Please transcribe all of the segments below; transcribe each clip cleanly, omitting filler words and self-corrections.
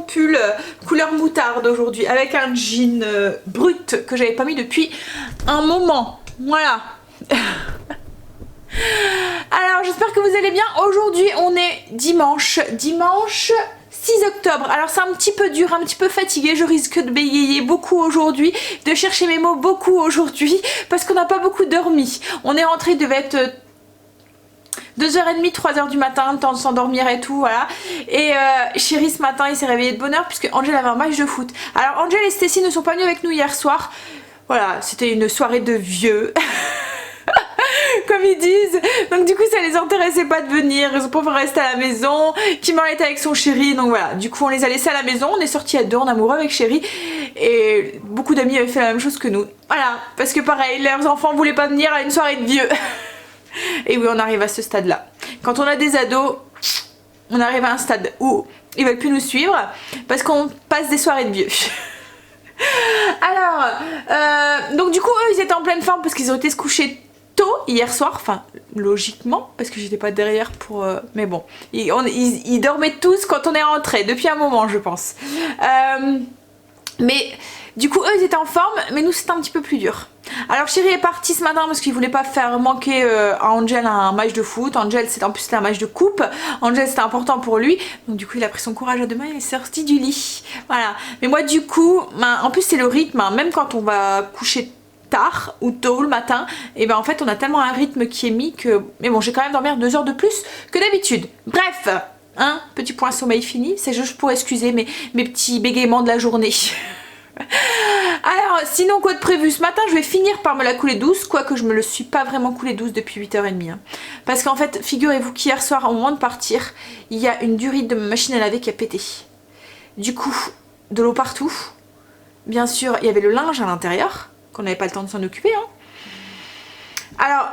Pull couleur moutarde aujourd'hui avec un jean brut que j'avais pas mis depuis un moment. Voilà. Alors j'espère que vous allez bien. Aujourd'hui on est dimanche 6 octobre. Alors c'est un petit peu dur, un petit peu fatigué. Je risque de bégayer beaucoup aujourd'hui, de chercher mes mots beaucoup aujourd'hui parce qu'on n'a pas beaucoup dormi. On est rentré, devait être 2h30, 3h du matin, le temps de s'endormir et tout, voilà. Et Chéri ce matin il s'est réveillé de bonne heure puisque Angel avait un match de foot. Alors Angel et Stacy ne sont pas venus avec nous hier soir. Voilà, c'était une soirée de vieux. Comme ils disent. Donc du coup ça les intéressait pas de venir. Ils ont préféré rester à la maison. Kimberly était avec son chéri. Donc voilà, du coup on les a laissés à la maison. On est sortis à deux en amoureux avec Chéri. Et beaucoup d'amis avaient fait la même chose que nous. Voilà, parce que pareil, leurs enfants voulaient pas venir à une soirée de vieux. Et oui, on arrive à ce stade là. Quand on a des ados, on arrive à un stade où ils veulent plus nous suivre parce qu'on passe des soirées de vieux. Alors, donc du coup eux ils étaient en pleine forme parce qu'ils ont été se coucher tôt hier soir, enfin logiquement parce que j'étais pas derrière pour... mais bon, ils dormaient tous quand on est rentré depuis un moment je pense. Mais du coup eux ils étaient en forme mais nous c'était un petit peu plus dur. Alors Chéri est parti ce matin parce qu'il voulait pas faire manquer à Angel un match de foot. Angel c'était en plus un match de coupe. Angel c'était important pour lui. Donc du coup il a pris son courage à deux mains et il est sorti du lit. Voilà. Mais moi du coup, en plus c'est le rythme, hein, même quand on va coucher tard ou tôt le matin, et ben en fait on a tellement un rythme qui est mis que... Mais bon j'ai quand même dormir 2 heures de plus que d'habitude. Bref, hein, petit point sommeil fini. C'est juste pour excuser mes petits bégaiements de la journée. Alors sinon quoi de prévu ce matin, je vais finir par me la couler douce, quoique je me le suis pas vraiment coulée douce depuis 8h30 hein. Parce qu'en fait figurez-vous qu'hier soir au moment de partir, il y a une durite de ma machine à laver qui a pété. Du coup de l'eau partout, bien sûr il y avait le linge à l'intérieur qu'on n'avait pas le temps de s'en occuper hein. Alors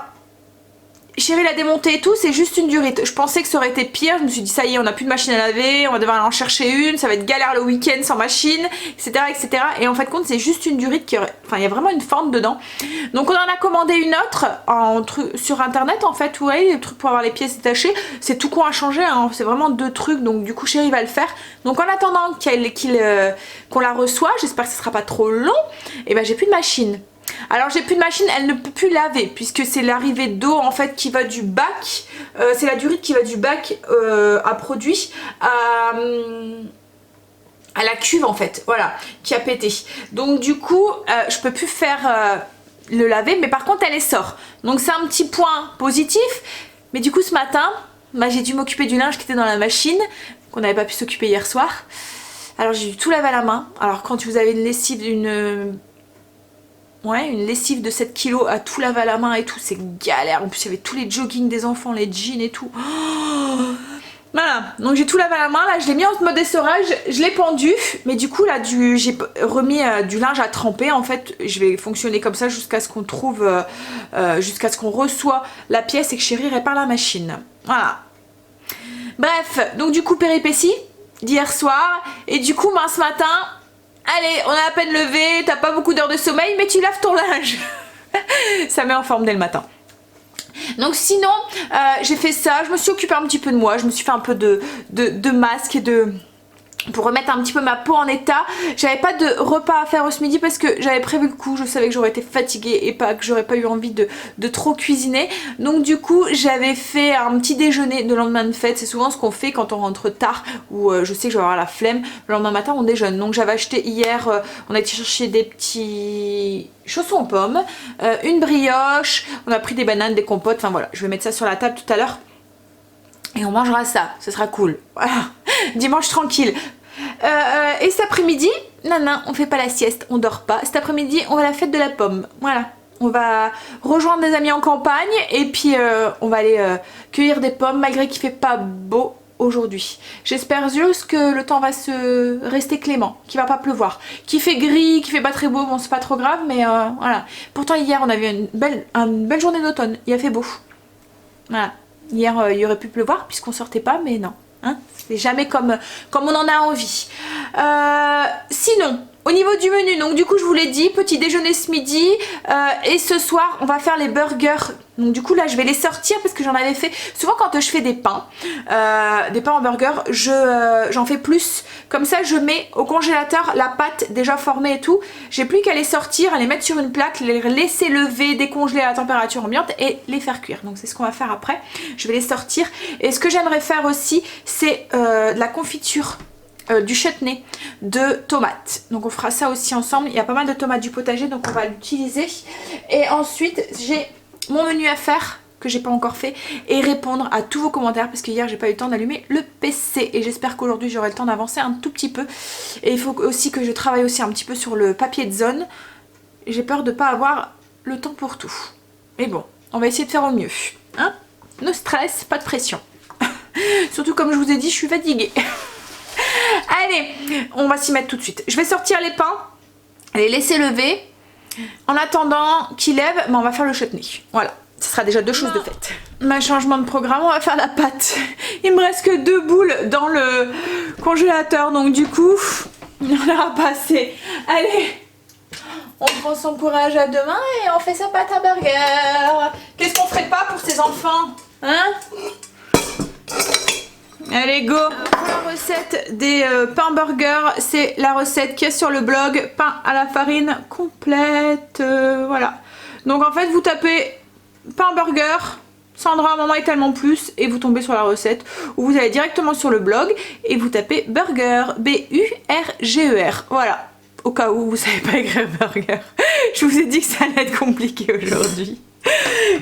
Chéri l'a démonté et tout, c'est juste une durite. Je pensais que ça aurait été pire, je me suis dit ça y est on n'a plus de machine à laver, on va devoir aller en chercher une, ça va être galère le week-end sans machine, etc. etc. Et en fait compte c'est juste une durite qui aurait... Enfin il y a vraiment une fente dedans. Donc on en a commandé une autre sur internet en fait, vous voyez les trucs pour avoir les pièces détachées. C'est tout con à changer, hein. C'est vraiment 2 trucs donc du coup Chéri va le faire. Donc en attendant qu'on la reçoit, j'espère que ce sera pas trop long, et ben j'ai plus de machine. Alors j'ai plus de machine, elle ne peut plus laver puisque c'est l'arrivée d'eau en fait qui va du bac, c'est la durite qui va du bac à produit à la cuve en fait, voilà, qui a pété. Donc du coup je peux plus faire le laver, mais par contre elle les sort. Donc c'est un petit point positif, mais du coup ce matin, j'ai dû m'occuper du linge qui était dans la machine, qu'on n'avait pas pu s'occuper hier soir. Alors j'ai dû tout laver à la main. Alors quand vous avez une lessive une lessive de 7 kg à tout laver à la main et tout, c'est galère. En plus il y avait tous les joggings des enfants, les jeans et tout. Oh, voilà, donc j'ai tout lavé à la main, là je l'ai mis en mode essorage, je l'ai pendu, mais du coup là j'ai remis du linge à tremper en fait. Je vais fonctionner comme ça jusqu'à ce qu'on trouve, jusqu'à ce qu'on reçoit la pièce et que Chéri répare la machine. Voilà. Bref, donc du coup péripétie d'hier soir, et du coup ce matin... Allez, on a à peine levé, t'as pas beaucoup d'heures de sommeil, mais tu laves ton linge. Ça met en forme dès le matin. Donc sinon, j'ai fait ça, je me suis occupée un petit peu de moi, je me suis fait un peu de masque et pour remettre un petit peu ma peau en état. J'avais pas de repas à faire ce midi parce que j'avais prévu le coup, je savais que j'aurais été fatiguée et que j'aurais pas eu envie de trop cuisiner. Donc du coup j'avais fait un petit déjeuner de lendemain de fête. C'est souvent ce qu'on fait quand on rentre tard ou je sais que je vais avoir la flemme. Le lendemain matin on déjeune. Donc j'avais acheté hier, on a été chercher des petits chaussons aux pommes, une brioche, on a pris des bananes, des compotes, enfin voilà, je vais mettre ça sur la table tout à l'heure. Et on mangera ça, ce sera cool. Voilà, dimanche tranquille. Et cet après-midi, non, on fait pas la sieste, on dort pas. Cet après-midi, on va à la fête de la pomme. Voilà, on va rejoindre des amis en campagne et puis on va aller cueillir des pommes malgré qu'il fait pas beau aujourd'hui. J'espère juste que le temps va se rester clément, qu'il va pas pleuvoir. Qu'il fait gris, qu'il fait pas très beau, bon c'est pas trop grave, mais voilà. Pourtant hier on avait une belle journée d'automne, il a fait beau. Voilà. Hier il aurait pu pleuvoir puisqu'on sortait pas, mais non. Hein, c'est jamais comme on en a envie. Sinon, Au niveau du menu, donc du coup je vous l'ai dit, petit déjeuner ce midi et ce soir on va faire les burgers. Donc du coup là je vais les sortir parce que j'en avais fait souvent quand je fais des pains en burger, j'en fais plus. Comme ça je mets au congélateur la pâte déjà formée et tout. J'ai plus qu'à les sortir, à les mettre sur une plaque, les laisser lever, décongeler à la température ambiante et les faire cuire. Donc c'est ce qu'on va faire après. Je vais les sortir. Et ce que j'aimerais faire aussi c'est de la confiture. Du chutney de tomates, donc on fera ça aussi ensemble. Il y a pas mal de tomates du potager donc on va l'utiliser. Et ensuite j'ai mon menu à faire que j'ai pas encore fait et répondre à tous vos commentaires parce que hier j'ai pas eu le temps d'allumer le PC et j'espère qu'aujourd'hui j'aurai le temps d'avancer un tout petit peu. Et il faut aussi que je travaille aussi un petit peu sur le papier de zone. J'ai peur de pas avoir le temps pour tout, mais bon on va essayer de faire au mieux, hein. No stress, pas de pression. Surtout comme je vous ai dit je suis fatiguée. Allez, on va s'y mettre tout de suite. Je vais sortir les pains, les laisser lever. En attendant qu'ils lèvent, on va faire le chutney. Voilà, ce sera déjà deux choses de faites. Ma changement de programme, on va faire la pâte. Il me reste que 2 boules dans le congélateur, donc du coup, il n'y en aura pas assez. Allez, on prend son courage à deux mains et on fait sa pâte à burger. Qu'est-ce qu'on ferait pas pour ces enfants, hein? Allez go. Pour la recette des pains burgers, c'est la recette qui est sur le blog, pain à la farine complète, voilà. Donc en fait vous tapez pain burger, Sandra maman est tellement plus et vous tombez sur la recette, ou vous allez directement sur le blog et vous tapez burger, B-U-R-G-E-R, voilà. Au cas où vous savez pas écrire burger, je vous ai dit que ça allait être compliqué aujourd'hui.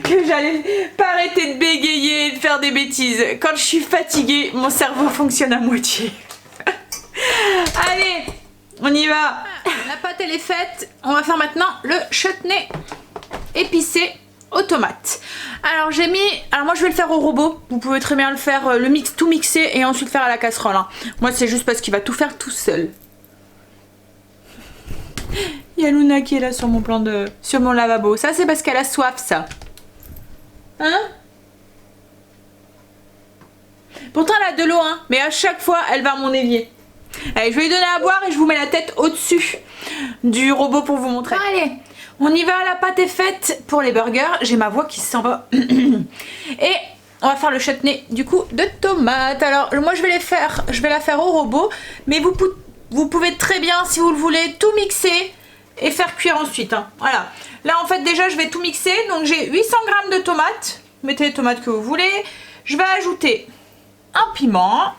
Que j'allais pas arrêter de bégayer et de faire des bêtises. Quand je suis fatiguée, mon cerveau fonctionne à moitié. Allez, on y va. La pâte elle est faite. On va faire maintenant le chutney épicé aux tomates. Alors j'ai mis, alors moi je vais le faire au robot. Vous pouvez très bien le faire, tout mixer et ensuite faire à la casserole, hein. Moi c'est juste parce qu'il va tout faire tout seul. Il y a Luna qui est là sur mon lavabo. Ça c'est parce qu'elle a soif, ça. Hein? Pourtant elle a de l'eau, hein. Mais à chaque fois elle va à mon évier. Allez, je vais lui donner à boire et je vous mets la tête au-dessus du robot pour vous montrer. Allez, on y va, la pâte est faite pour les burgers. J'ai ma voix qui s'en va. Et on va faire le chutney du coup de tomates. Alors moi je vais la faire au robot. Mais vous pouvez très bien, si vous le voulez, tout mixer et faire cuire ensuite, hein. Voilà. Là en fait déjà je vais tout mixer. Donc j'ai 800 g de tomates. Mettez les tomates que vous voulez. Je vais ajouter un piment,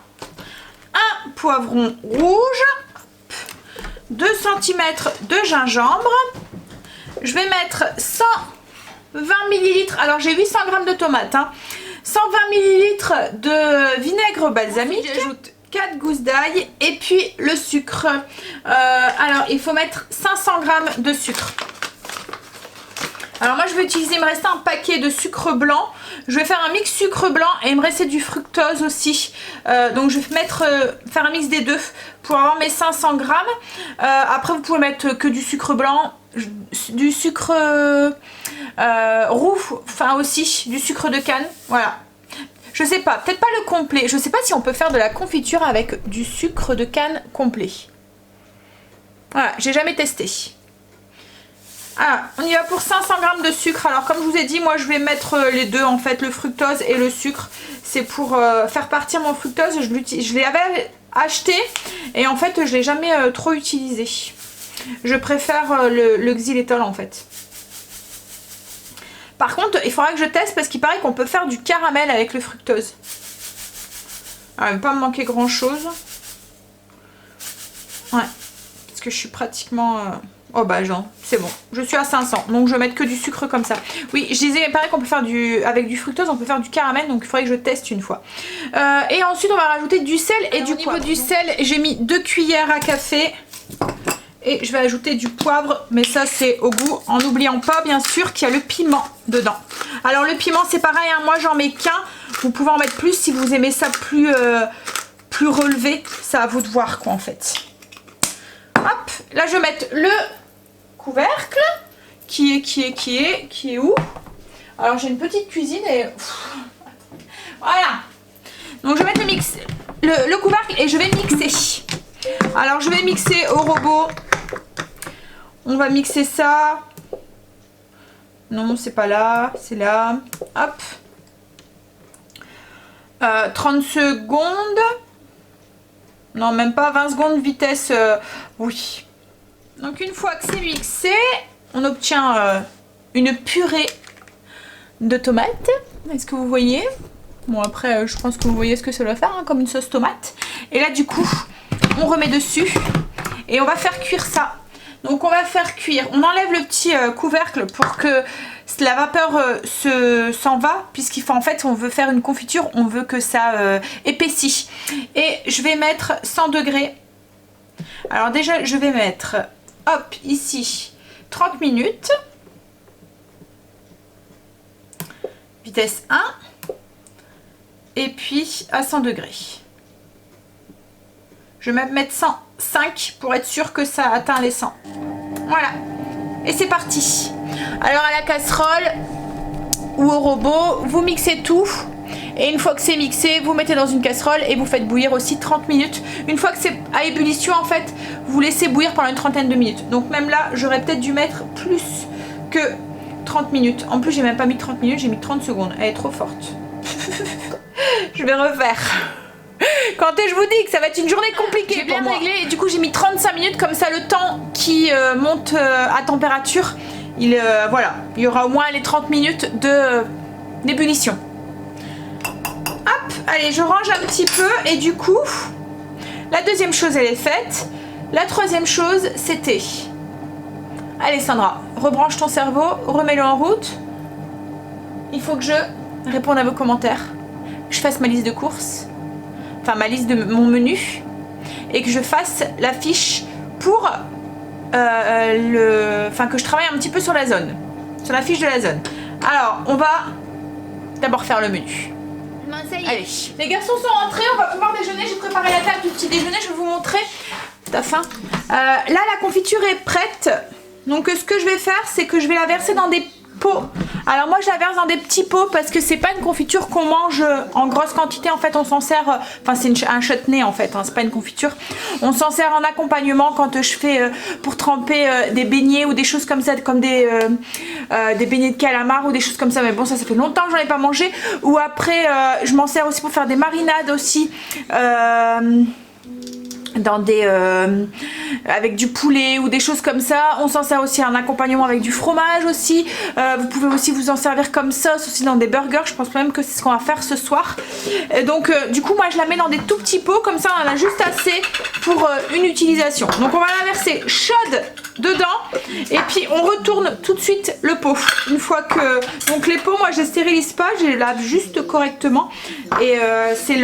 un poivron rouge, 2 cm de gingembre. Je vais mettre 120 ml. Alors j'ai 800 g de tomates, hein. 120 ml de vinaigre balsamique. J'ajoute 4 gousses d'ail et puis le sucre. Alors il faut mettre 500 g de sucre. Alors moi je vais utiliser, il me reste un paquet de sucre blanc. Je vais faire un mix sucre blanc et il me restait du fructose aussi. Donc je vais faire un mix des deux pour avoir mes 500 g. Après vous pouvez mettre que du sucre blanc, du sucre roux, enfin aussi du sucre de canne. Voilà. Je sais pas, peut-être pas le complet. Je sais pas si on peut faire de la confiture avec du sucre de canne complet. Voilà, j'ai jamais testé. Ah, on y va pour 500 g de sucre. Alors comme je vous ai dit, moi je vais mettre les deux en fait, le fructose et le sucre. C'est pour faire partir mon fructose. Je l'avais acheté et en fait je l'ai jamais trop utilisé. Je préfère le xylitol en fait. Par contre, il faudra que je teste parce qu'il paraît qu'on peut faire du caramel avec le fructose. Ah, il ne va pas me manquer grand chose. Ouais, parce que je suis pratiquement... Oh bah non, c'est bon, je suis à 500, donc je vais mettre que du sucre comme ça. Oui, je disais, il paraît qu'on peut faire avec du fructose, on peut faire du caramel, donc il faudrait que je teste une fois. Et ensuite on va rajouter du sel et du poivre. Au niveau du sel, j'ai mis 2 cuillères à café. Et je vais ajouter du poivre, mais ça c'est au goût, en n'oubliant pas bien sûr qu'il y a le piment dedans. Alors le piment c'est pareil, hein, moi j'en mets qu'un, vous pouvez en mettre plus si vous aimez ça plus relevé, c'est à vous de voir quoi en fait. Hop, là je vais mettre le couvercle, qui est où? Alors j'ai une petite cuisine et... Voilà. Donc je vais mettre le couvercle et je vais mixer. Alors je vais mixer au robot On va mixer ça. Non, c'est pas là, c'est là. Hop. 30 secondes. Non, même pas 20 secondes vitesse. Oui. Donc une fois que c'est mixé, on obtient une purée de tomates. Est-ce que vous voyez? Bon, après, je pense que vous voyez ce que ça doit faire, hein, comme une sauce tomate. Et là, du coup, on remet dessus et on va faire cuire ça. Donc on va faire cuire, on enlève le petit couvercle pour que la vapeur s'en va, puisqu'en fait on veut faire une confiture, on veut que ça épaissit. Et je vais mettre 100 degrés. Alors déjà je vais mettre, hop, ici 30 minutes. Vitesse 1. Et puis à 100 degrés. Je vais mettre 105 pour être sûr que ça atteint les 100. Voilà. Et c'est parti. Alors à la casserole ou au robot, vous mixez tout. Et une fois que c'est mixé, vous mettez dans une casserole et vous faites bouillir aussi 30 minutes. Une fois que c'est à ébullition, en fait, vous laissez bouillir pendant une trentaine de minutes. Donc même là, j'aurais peut-être dû mettre plus que 30 minutes. En plus, j'ai même pas mis 30 minutes, j'ai mis 30 secondes. Elle est trop forte. Je vais refaire. Quand je vous dis que ça va être une journée compliquée, j'ai bien réglé et du coup j'ai mis 35 minutes, comme ça le temps qui monte à température, voilà, il y aura au moins les 30 minutes d'ébullition. Hop, allez, je range un petit peu et du coup, la deuxième chose elle est faite. La troisième chose c'était, allez Sandra, rebranche ton cerveau, remets-le en route. Il faut que je réponde à vos commentaires, que je fasse ma liste de courses. Enfin ma liste de mon menu et que je fasse la fiche pour que je travaille un petit peu sur la zone, sur la fiche de la zone. Alors on va d'abord faire le menu. Allez, les garçons sont rentrés, on va pouvoir déjeuner. J'ai préparé la table du petit déjeuner, je vais vous montrer. T'as faim? Là la confiture est prête. Donc ce que je vais faire, c'est que je vais la verser dans des pots. Alors moi je la verse dans des petits pots parce que c'est pas une confiture qu'on mange en grosse quantité. En fait on s'en sert, enfin c'est un chutney en fait, hein, c'est pas une confiture. On s'en sert en accompagnement quand je fais pour tremper des beignets ou des choses comme ça, comme des beignets de calamar ou des choses comme ça. Mais bon, ça fait longtemps que j'en ai pas mangé. Ou après je m'en sers aussi pour faire des marinades aussi. Dans des avec du poulet ou des choses comme ça. On s'en sert aussi en accompagnement avec du fromage aussi. Vous pouvez aussi vous en servir comme sauce aussi dans des burgers. Je pense même que c'est ce qu'on va faire ce soir. Et donc du coup moi je la mets dans des tout petits pots, comme ça on en a juste assez pour une utilisation. Donc on va la verser chaude dedans et puis on retourne tout de suite le pot. Une fois que, donc les pots moi je les stérilise pas, je les lave juste correctement et c'est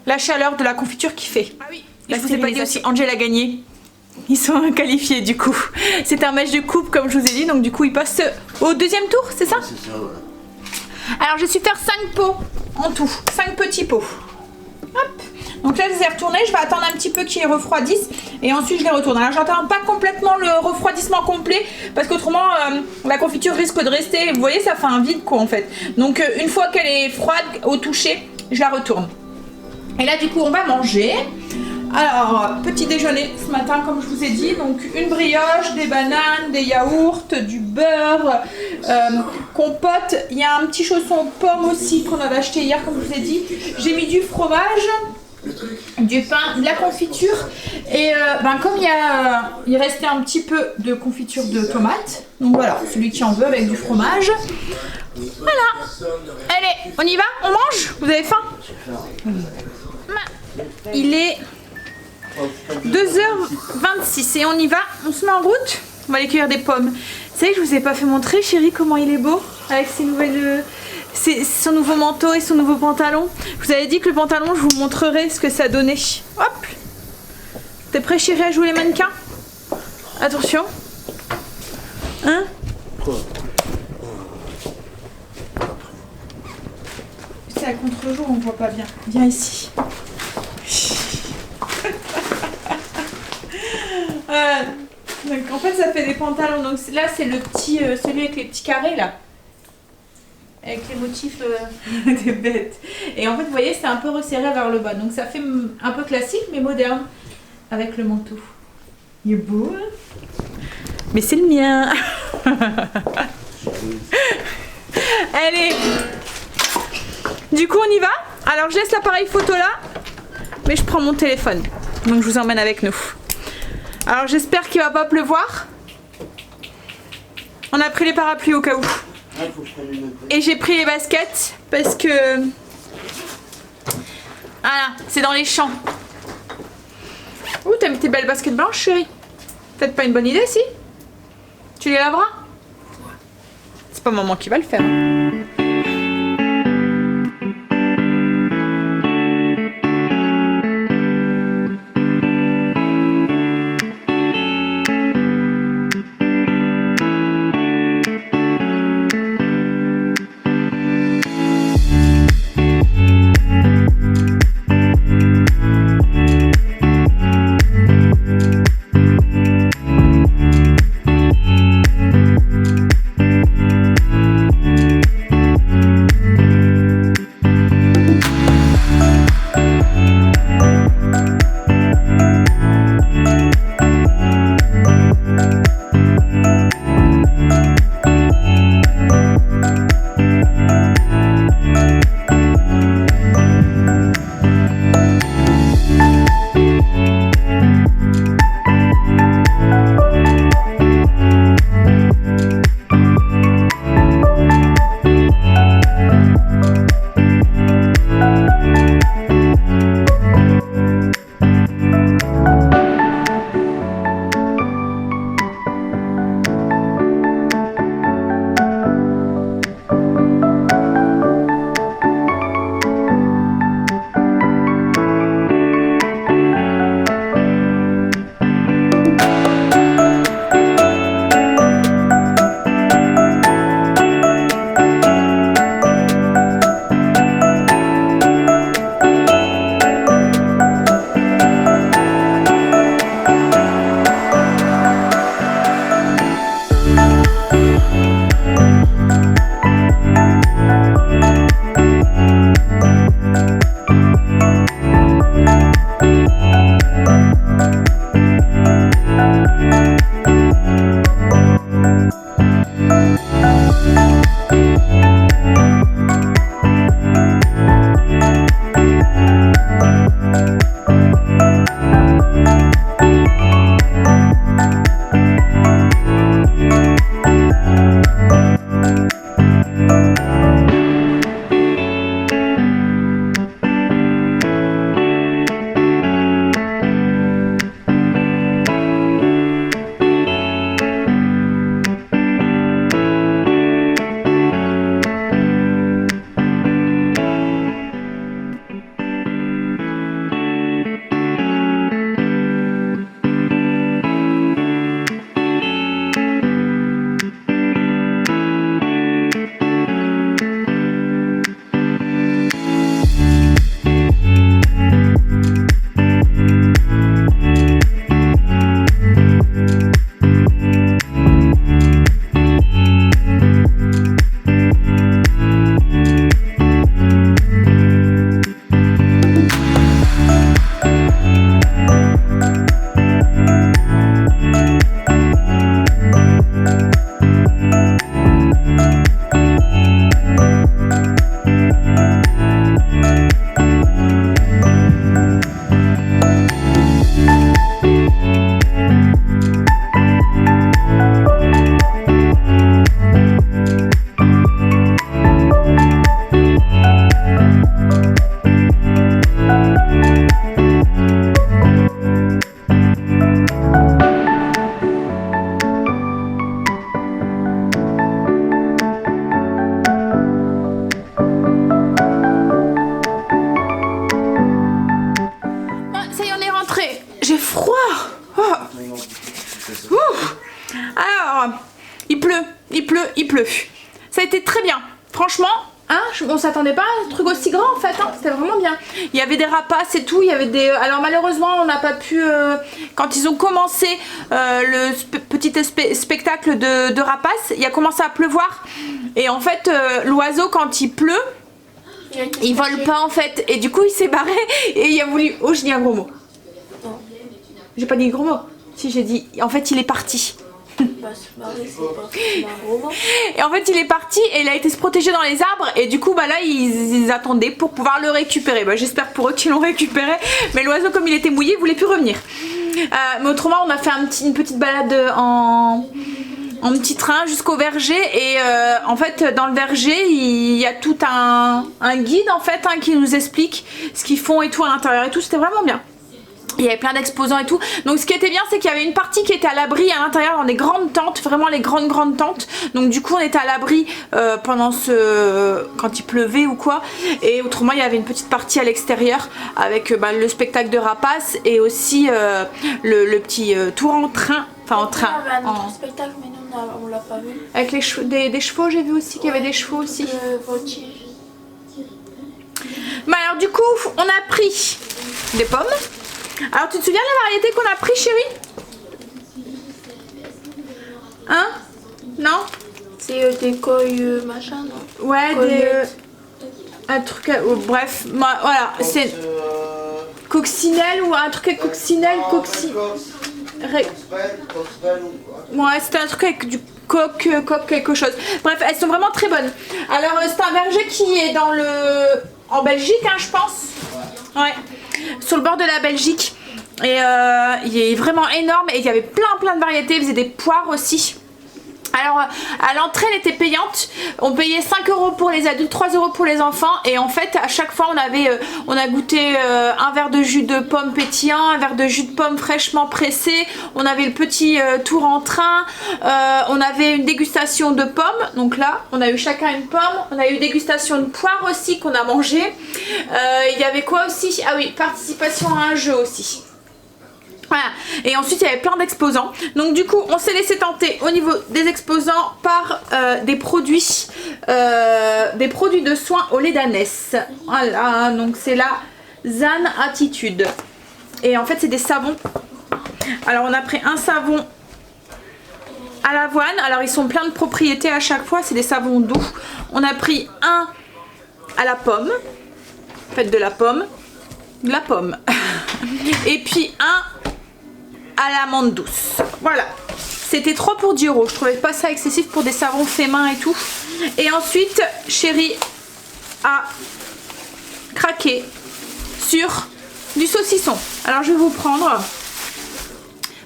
la chaleur de la confiture qui fait. Ah oui. Je vous ai pas dit aussi, Angel a gagné. Ils sont qualifiés du coup. C'est un match de coupe comme je vous ai dit, donc du coup ils passent au deuxième tour, c'est ça? C'est ça, voilà. Alors je suis faire 5 pots en tout, 5 petits pots. Hop. Donc là je les ai retournés, je vais attendre un petit peu qu'ils refroidissent et ensuite je les retourne. Alors j'attends pas complètement le refroidissement complet parce qu'autrement la confiture risque de rester, vous voyez ça fait un vide quoi en fait. Donc une fois qu'elle est froide au toucher, je la retourne. Et là du coup on va manger. Alors, petit déjeuner ce matin comme je vous ai dit, donc une brioche, des bananes, des yaourts, du beurre, compote, il y a un petit chausson pomme aussi qu'on avait acheté hier comme je vous ai dit, j'ai mis du fromage, du pain, de la confiture et comme il restait un petit peu de confiture de tomate, donc voilà, celui qui en veut avec du fromage. Voilà, allez, on y va, on mange? Vous avez faim? Il est 2h26 et on y va, on se met en route, on va aller cueillir des pommes. Vous savez que je vous ai pas fait montrer chérie comment il est beau avec ses nouvelles, son nouveau manteau et son nouveau pantalon. Je vous avais dit que le pantalon je vous montrerai ce que ça donnait. Hop, t'es prêt chérie à jouer les mannequins? Attention. Hein? C'est à contre-jour, on voit pas bien. Viens ici. Donc en fait ça fait des pantalons, donc là c'est le petit, celui avec les petits carrés là, avec les motifs des bêtes, et en fait vous voyez c'est un peu resserré vers le bas, donc ça fait un peu classique mais moderne avec le manteau. Il est beau hein? Mais c'est le mien. Allez. Du coup, on y va. Alors, je laisse l'appareil photo là. Mais je prends mon téléphone. Donc, je vous emmène avec nous. Alors, j'espère qu'il va pas pleuvoir. On a pris les parapluies au cas où. Et j'ai pris les baskets parce que... Voilà, c'est dans les champs. Ouh, t'as mis tes belles baskets blanches, chérie. Peut-être pas une bonne idée, si? Tu les laveras? C'est pas maman qui va le faire. il pleut. Ça a été très bien. Franchement, hein, on s'attendait pas à un truc aussi grand en fait, hein, c'était vraiment bien. Il y avait des rapaces et tout, il y avait des... Alors malheureusement on n'a pas pu... Quand ils ont commencé le petit spectacle de rapaces, il a commencé à pleuvoir. Et en fait l'oiseau quand il pleut, il vole pas en fait. Et du coup il s'est barré et il a voulu... Oh, j'ai dit un gros mot. J'ai pas dit un gros mot. Si, j'ai dit... En fait il est parti. Bah, se marrer, c'est pas un roman. Et en fait, il est parti et il a été se protéger dans les arbres. Et du coup, bah là, ils attendaient pour pouvoir le récupérer. Bah, j'espère pour eux qu'ils l'ont récupéré. Mais l'oiseau, comme il était mouillé, il voulait plus revenir. Mais autrement, on a fait une petite balade en petit train jusqu'au verger. Et en fait, dans le verger, il y a tout un guide en fait qui nous explique ce qu'ils font et tout à l'intérieur et tout. C'était vraiment bien. Il y avait plein d'exposants et tout. Donc ce qui était bien, c'est qu'il y avait une partie qui était à l'abri à l'intérieur dans des grandes tentes, vraiment les grandes tentes. Donc du coup on était à l'abri pendant quand il pleuvait ou quoi. Et autrement il y avait une petite partie à l'extérieur avec le spectacle de rapaces et aussi le petit tour en train. Enfin en train. Il y avait un autre spectacle mais nous on l'a pas vu. Avec des chevaux, j'ai vu aussi qu'il y avait des chevaux aussi. Voltige. Bah alors du coup on a pris des pommes. Alors tu te souviens de la variété qu'on a pris, chérie? Hein? Non? C'est des coilles machin, non? Ouais, un truc... bref, voilà, c'est... Coccinelle ou un truc avec coccinelle, ouais, c'était un truc avec du coq quelque chose. Bref, elles sont vraiment très bonnes. Alors c'est un verger qui est en Belgique, je pense. Ouais, sur le bord de la Belgique. Et il est vraiment énorme et il y avait plein de variétés. Il faisait des poires aussi. Alors à l'entrée elle était payante, on payait 5 € pour les adultes, 3 € pour les enfants et en fait à chaque fois on a goûté un verre de jus de pomme pétillant, un verre de jus de pomme fraîchement pressé, on avait le petit tour en train, on avait une dégustation de pommes, donc là on a eu chacun une pomme, on a eu dégustation de poire aussi qu'on a mangé, il y avait quoi aussi? Ah oui, participation à un jeu aussi. Voilà. Et ensuite il y avait plein d'exposants. Donc du coup on s'est laissé tenter au niveau des exposants par des produits de soins au lait d'ânesse. Voilà, donc c'est la Zan Attitude. Et en fait c'est des savons. Alors on a pris un savon à l'avoine. Alors ils sont pleins de propriétés à chaque fois. C'est des savons doux. On a pris un à la pomme. Faites de la pomme. De la pomme. Et puis un à l'amande douce. Voilà. C'était 3 pour 10 €. Je trouvais pas ça excessif pour des savons faits main et tout. Et ensuite, chérie a craqué sur du saucisson. Alors je vais vous prendre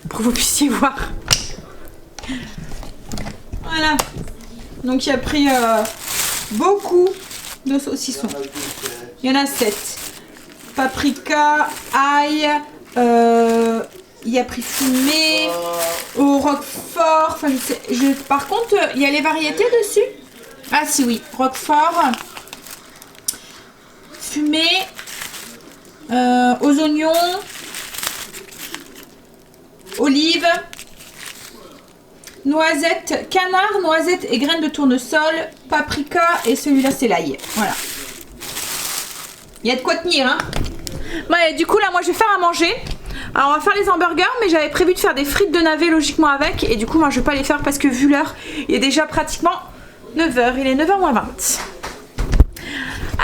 pour que vous puissiez voir. Voilà. Donc il a pris beaucoup de saucissons. Il y en a 7. Paprika, ail, il a pris fumé, au roquefort, enfin par contre il y a les variétés dessus. Ah si oui, roquefort, fumé, aux oignons, olives, noisettes, canard, noisettes et graines de tournesol, paprika et celui-là c'est l'ail. Voilà. Il y a de quoi tenir hein. Bon, et du coup là moi je vais faire à manger. Alors on va faire les hamburgers mais j'avais prévu de faire des frites de navet logiquement avec. Et du coup moi je vais pas les faire parce que vu l'heure il est déjà pratiquement 9 h. Il est 9 h moins 20.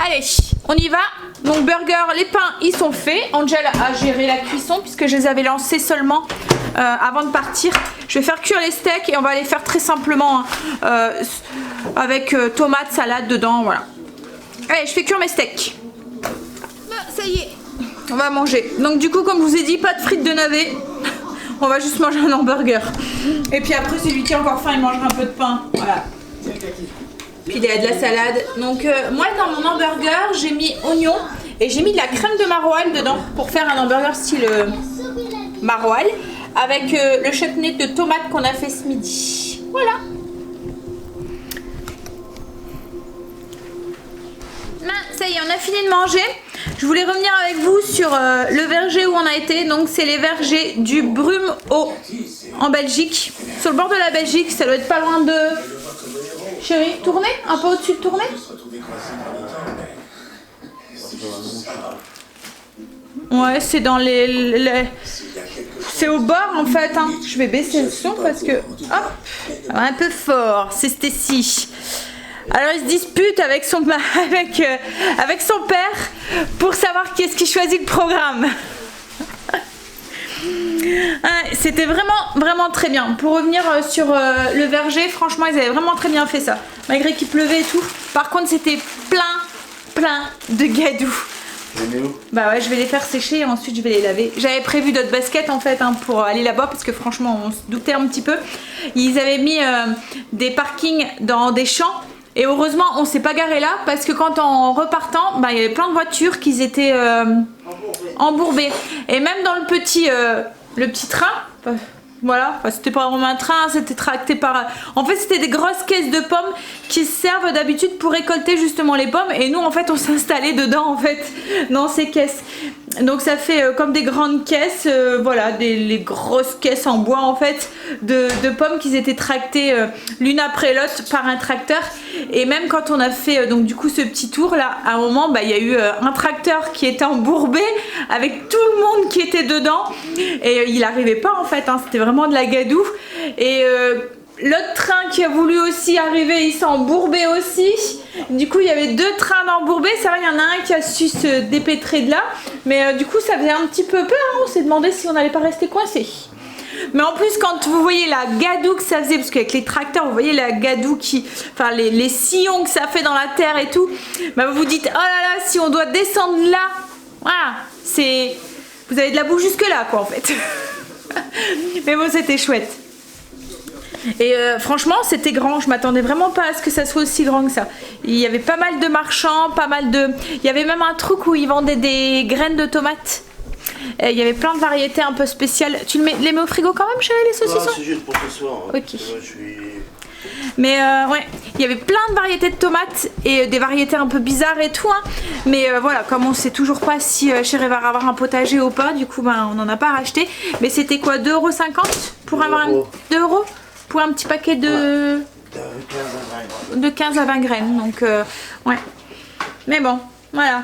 Allez on y va. Donc burger, les pains ils sont faits. Angel a géré la cuisson puisque je les avais lancés seulement avant de partir. Je vais faire cuire les steaks et on va les faire très simplement hein, avec tomates, salade dedans, voilà. Allez je fais cuire mes steaks. Ça y est, on va manger. Donc du coup comme je vous ai dit, pas de frites de navet. On va juste manger un hamburger. Et puis après celui qui a encore faim il mangera un peu de pain. Voilà. Puis il y a de la salade. Donc moi dans mon hamburger j'ai mis oignon et j'ai mis de la crème de maroilles dedans pour faire un hamburger style maroilles avec le chutney de tomates qu'on a fait ce midi. Voilà. Ça y est, on a fini de manger. Je voulais revenir avec vous sur le verger où on a été. Donc c'est les vergers du Brume-Haut en Belgique. Sur le bord de la Belgique, ça doit être pas loin de... Chérie, tournez, un peu au-dessus de tourner. Ouais, c'est dans les... C'est au bord en fait. Hein. Je vais baisser le son parce que... Hop, ça va un peu fort, c'est Stécie. Alors il se dispute avec son père pour savoir qui est-ce qui choisit le programme. C'était vraiment très bien. Pour revenir sur le verger, franchement ils avaient vraiment très bien fait ça. Malgré qu'il pleuvait et tout. Par contre c'était plein de gadous. Bah ouais, je vais les faire sécher et ensuite je vais les laver. J'avais prévu d'autres baskets en fait pour aller là-bas parce que franchement on se doutait un petit peu. Ils avaient mis des parkings dans des champs et heureusement on s'est pas garé là parce que quand en repartant, bah, il y avait plein de voitures qui étaient embourbées. Et même dans le petit train, voilà, enfin, c'était pas vraiment un train, c'était tracté par... En fait c'était des grosses caisses de pommes qui servent d'habitude pour récolter justement les pommes et nous en fait on s'est installé dedans en fait dans ces caisses. Donc ça fait comme des grandes caisses, voilà, les grosses caisses en bois en fait de pommes qui étaient tractées l'une après l'autre par un tracteur. Et même quand on a fait donc du coup ce petit tour là, à un moment bah, il y a eu un tracteur qui était embourbé avec tout le monde qui était dedans et il n'arrivait pas en fait, hein, c'était vraiment de la gadoue. Et l'autre train qui a voulu aussi arriver, il s'est embourbé aussi. Du coup, il y avait deux trains embourbés. Ça va, il y en a un qui a su se dépêtrer de là. Mais du coup, ça faisait un petit peu peur. Hein. On s'est demandé si on n'allait pas rester coincé. Mais en plus, quand vous voyez la gadoue que ça faisait, parce qu'avec les tracteurs, vous voyez la gadoue qui... Enfin, les sillons que ça fait dans la terre et tout. Bah, vous vous dites, oh là là, si on doit descendre là, voilà, c'est... Vous avez de la boue jusque là, quoi, en fait. Mais bon, c'était chouette. Et franchement c'était grand, je m'attendais vraiment pas à ce que ça soit aussi grand que ça. Il y avait pas mal de marchands, il y avait même un truc où ils vendaient des graines de tomates. Il y avait plein de variétés un peu spéciales. Tu les mets au frigo quand même, chérie, les saucissons? C'est juste pour ce soir. Hein. Ok. Mais ouais, il y avait plein de variétés de tomates et des variétés un peu bizarres et tout. Hein. Mais voilà, comme on sait toujours pas si chérie va avoir un potager ou pas, du coup ben, on n'en a pas racheté. Mais c'était quoi, 2,50 € pour avoir 2 € pour un petit paquet de 15 à 20 graines. Donc ouais. Mais bon, voilà.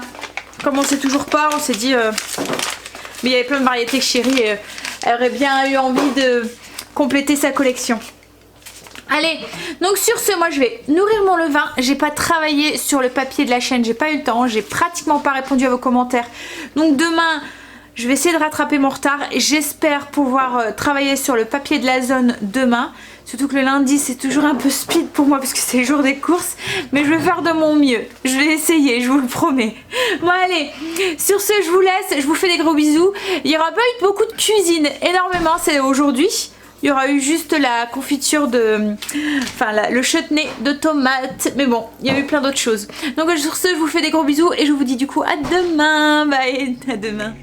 Comme on sait toujours pas, on s'est dit... Mais il y avait plein de variétés que chérie elle aurait bien eu envie de compléter sa collection. Allez, donc sur ce, moi je vais nourrir mon levain. J'ai pas travaillé sur le papier de la chaîne, j'ai pas eu le temps, j'ai pratiquement pas répondu à vos commentaires. Donc demain, je vais essayer de rattraper mon retard et j'espère pouvoir travailler sur le papier de la zone demain. Surtout que le lundi c'est toujours un peu speed pour moi parce que c'est le jour des courses. Mais je vais faire de mon mieux. Je vais essayer, je vous le promets. Bon allez, sur ce je vous laisse, je vous fais des gros bisous. Il n'y aura pas eu beaucoup de cuisine, énormément, c'est aujourd'hui. Il y aura eu juste la confiture de... Enfin, le chutney de tomates. Mais bon, il y a eu plein d'autres choses. Donc sur ce, je vous fais des gros bisous et je vous dis du coup à demain. Bye, à demain.